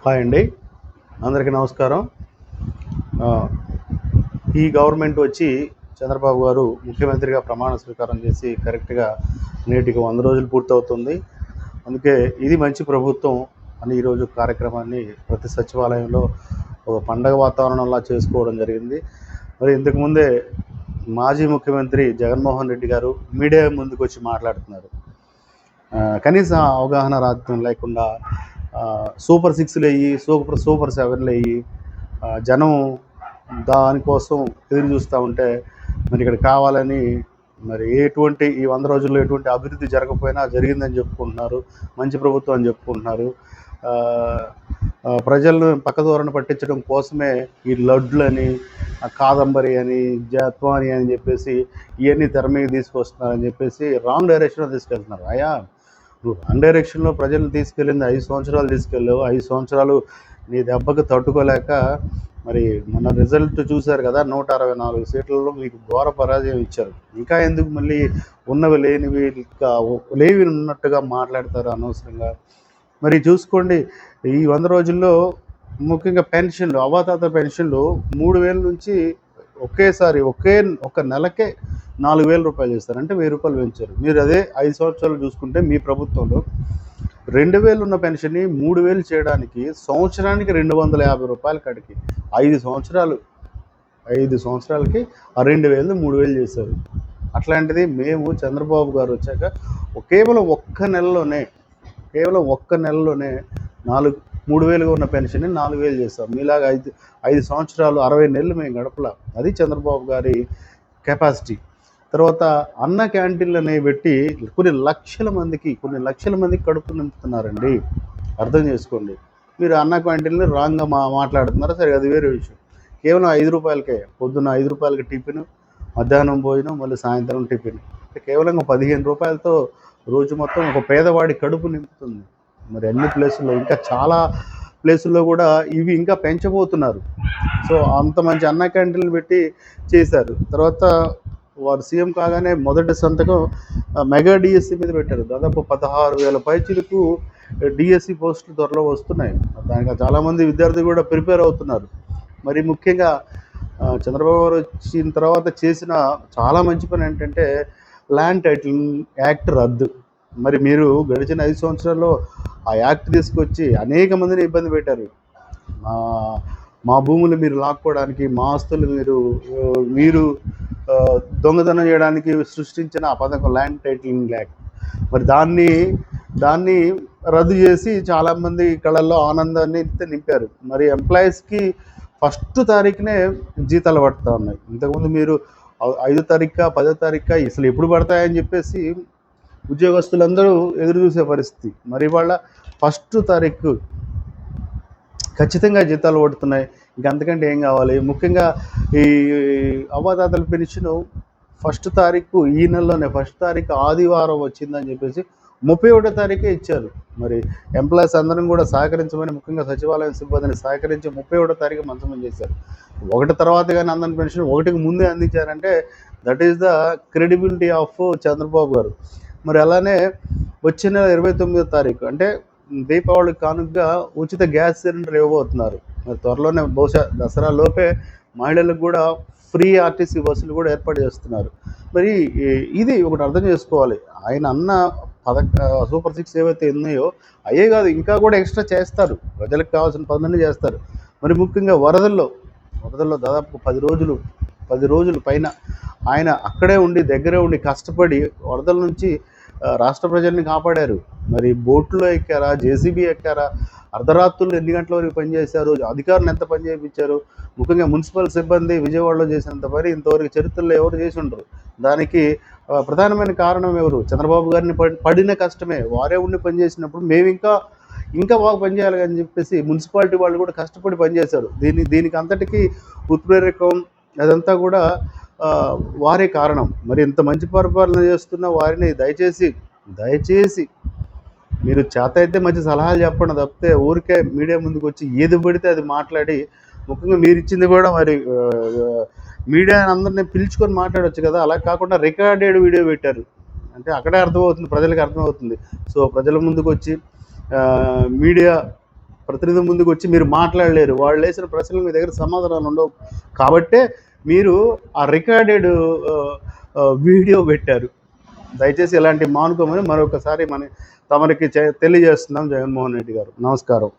Hi అండి, అందరికీ నమస్కారం. ఆ, ఈ గవర్నమెంట్ వచ్చి చంద్రబాబు గారు ముఖ్యమంత్రిగా ప్రమాణ స్వీకారం చేసి కరెక్ట్గా నేటికి 100 రోజులు పూర్తవుతుంది. అందుకే ఇది మంచి ప్రభుత్వం అని ఈరోజు కార్యక్రమాన్ని ప్రతి సచివాలయంలో ఒక పండగ వాతావరణంలా చేసుకోవడం జరిగింది. మరి ఇంతకుముందే మాజీ ముఖ్యమంత్రి జగన్మోహన్ రెడ్డి గారు మీడియా ముందుకు వచ్చి మాట్లాడుతున్నారు. కనీస అవగాహన రాహిత్యం లేకుండా సూపర్ 6లు వేయి, సూపర్ 7లు వేయి, జనం దానికోసం ఎదురు చూస్తూ ఉంటే మరి ఇక్కడ కావాలని మరి ఈ 100 రోజుల్లో ఎటువంటి అభివృద్ధి జరగకపోయినా జరిగిందని చెప్పుకుంటున్నారు. మంచి ప్రభుత్వం అని చెప్పుకుంటున్నారు. ప్రజలను పక్కదోరణ పట్టించడం కోసమే ఈ లడ్లని, కాదంబరి అని, జత్వాని అని చెప్పేసి ఇవన్నీ తెర మీద తీసుకొస్తున్నారని చెప్పేసి రాంగ్ డైరెక్షన్లో తీసుకెళ్తున్నారు. నువ్వు రాంగ్ డైరెక్షన్లో ప్రజలను తీసుకెళ్ళింది 5 సంవత్సరాలు తీసుకెళ్ళావు. 5 సంవత్సరాలు నీ దెబ్బకు తట్టుకోలేక మరి మన రిజల్ట్ చూశారు కదా, 164 సీట్లలో మీకు ఘోర పరాజయం ఇచ్చారు. ఇంకా ఎందుకు మళ్ళీ ఉన్నవి లేనివి లేవి ఉన్నట్టుగా మాట్లాడతారు అనవసరంగా. మరి చూసుకోండి, ఈ 100 రోజుల్లో ముఖ్యంగా పెన్షన్లు, అవాతాత పెన్షన్లు 3,000 నుంచి ఒకేసారి ఒక నెలకే 4,000 రూపాయలు చేస్తారు. అంటే 1,000 రూపాయలు పెంచారు. మీరు అదే 5 సంవత్సరాలు చూసుకుంటే మీ ప్రభుత్వంలో 2,000 ఉన్న పెన్షన్ని 3,000 చేయడానికి సంవత్సరానికి 250 రూపాయలు కడికి 5 సంవత్సరాలకి ఆ 2,000 3,000 చేశారు. అట్లాంటిది మేము చంద్రబాబు గారు వచ్చాక కేవలం ఒక్క నెలలోనే 3,000 ఉన్న పెన్షన్ని 4,000 చేస్తాం. మీలాగా 5 సంవత్సరాలు 60 నెలలు మేము గడపల. అది చంద్రబాబు గారి కెపాసిటీ. తర్వాత అన్న క్యాంటీన్లు అనేవి పెట్టి కొన్ని లక్షల మందికి కడుపు నింపుతున్నారండి. అర్థం చేసుకోండి. మీరు అన్న క్యాంటీన్లు రాంగ్గా మాట్లాడుతున్నారు. సరే, అది వేరే విషయం. కేవలం 5 రూపాయలకే, పొద్దున్న 5 రూపాయలకి టిఫిన్, మధ్యాహ్నం భోజనం, మళ్ళీ సాయంత్రం టిఫిన్. కేవలం 15 రూపాయలతో రోజు మొత్తం ఒక పేదవాడి కడుపు నింపుతుంది. మరి అన్ని ప్లేసుల్లో, ఇంకా చాలా ప్లేసుల్లో కూడా ఇవి ఇంకా పెంచబోతున్నారు. సో అంత మంచి అన్న క్యాంటీన్లు పెట్టి చేశారు. తర్వాత వారు సీఎం కాగానే మొదటి సంతకం మెగా డిఎస్సి మీద పెట్టారు. దాదాపు 16,000 పైచీలకు డిఎస్సి పోస్టులు త్వరలో వస్తున్నాయి. దానికి చాలామంది విద్యార్థులు కూడా ప్రిపేర్ అవుతున్నారు. మరి ముఖ్యంగా చంద్రబాబు గారు వచ్చిన తర్వాత చేసిన చాలా మంచి పని ఏంటంటే ల్యాండ్ టైటిలింగ్ యాక్ట్ రద్దు. మరి మీరు గడిచిన 5 సంవత్సరాల్లో ఆ యాక్ట్ తీసుకొచ్చి అనేక మందిని ఇబ్బంది పెట్టారు. మా భూములు మీరు లాక్కోవడానికి, మా ఆస్తులు మీరు దొంగతనం చేయడానికి సృష్టించిన ఆ పథకం ల్యాండ్ టైటిలింగ్ యాక్ట్. మరి దాన్ని రద్దు చేసి చాలామంది కళల్లో ఆనందాన్ని నింపారు. మరి ఎంప్లాయీస్కి 1వ తారీఖునే జీతాలు పడుతూ ఉన్నాయి. ఇంతకుముందు మీరు 5వ తారీఖు 10వ తారీఖు అసలు ఎప్పుడు పడతాయని చెప్పేసి ఉద్యోగస్తులందరూ ఎదురు చూసే పరిస్థితి. మరి ఇవాళ 1వ తారీఖు ఖచ్చితంగా జీతాలు పడుతున్నాయి. ఇంకంతకంటే ఏం కావాలి? ముఖ్యంగా ఈ అవ్వాతాతల పెన్షన్ 1వ తారీఖు, ఈ నెలలోనే 1వ తారీఖు ఆదివారం వచ్చిందని చెప్పేసి 31వ తారీఖే ఇచ్చారు. మరి ఎంప్లాయీస్ అందరం కూడా సహకరించమని, ముఖ్యంగా సచివాలయం సిబ్బందిని సహకరించి 31వ తారీఖు మంచమని చేశారు. 1 తర్వాత కానీ అందని పెన్షన్ 1కి ముందే అందించారంటే that is the credibility of Chandrababu garu. మరి అలానే వచ్చే నెల 29వ తారీఖు అంటే దీపావళి కానుకగా ఉచిత గ్యాస్ సిలిండర్ ఇవ్వబోతున్నారు. మరి త్వరలోనే బహుశా దసరా లోపే మహిళలకు కూడా ఫ్రీ ఆర్టీసీ బస్సులు కూడా ఏర్పాటు చేస్తున్నారు. మరి ఇది ఒకటి అర్థం చేసుకోవాలి. ఆయన అన్న సూపర్ 6 ఏవైతే ఉన్నాయో అయ్యే కాదు, ఇంకా కూడా ఎక్స్ట్రా చేస్తారు. ప్రజలకు కావాల్సిన పనులన్నీ చేస్తారు. మరి ముఖ్యంగా వరదల్లో దాదాపు 10 రోజులు పైన ఆయన అక్కడే ఉండి, దగ్గరే ఉండి కష్టపడి వరదల నుంచి రాష్ట్ర ప్రజల్ని కాపాడారు. మరి బోట్లో ఎక్కారా, జేసీబీ ఎక్కారా, అర్ధరాత్రులు ఎన్ని గంటల వరకు పనిచేశారు, అధికారులు ఎంత పని చేయించారు. ముఖ్యంగా మున్సిపల్ సిబ్బంది విజయవాడలో చేసినంత పని ఇంతవరకు చరిత్రలో ఎవరు చేసి ఉండరు. దానికి ప్రధానమైన కారణం ఎవరు? చంద్రబాబు గారిని పడిన కష్టమే. వారే ఉండి పనిచేసినప్పుడు మేము ఇంకా బాగా పనిచేయాలి అని చెప్పేసి మున్సిపాలిటీ వాళ్ళు కూడా కష్టపడి పనిచేశారు. దీనికి అంతటికీ ఉత్ప్రేరకం అదంతా కూడా వారే కారణం. మరి ఇంత మంచి పరిపాలన చేస్తున్న వారిని దయచేసి మీరు చేత అయితే మంచి సలహాలు చెప్పండి తప్పితే ఊరికే మీడియా ముందుకు వచ్చి ఏది పడితే అది మాట్లాడి, ముఖ్యంగా మీరు ఇచ్చింది కూడా మరి మీడియా అందరినీ పిలుచుకొని మాట్లాడవచ్చు కదా. అలా కాకుండా రికార్డెడ్ వీడియో పెట్టారు. అంటే అక్కడే అర్థమవుతుంది, ప్రజలకు అర్థమవుతుంది. సో ప్రజల ముందుకు వచ్చి మీడియా ప్రతినిధి ముందుకు వచ్చి మీరు మాట్లాడలేరు, వాళ్ళు వేసిన ప్రశ్నలకు మీ దగ్గర సమాధానాలు ఉండవు. కాబట్టే మీరు ఆ రికార్డెడ్ వీడియో పెట్టారు. దయచేసి ఇలాంటి మానుకోమని మరొకసారి తమరికి తెలియజేస్తున్నాం. జగన్మోహన్ రెడ్డి గారు నమస్కారం.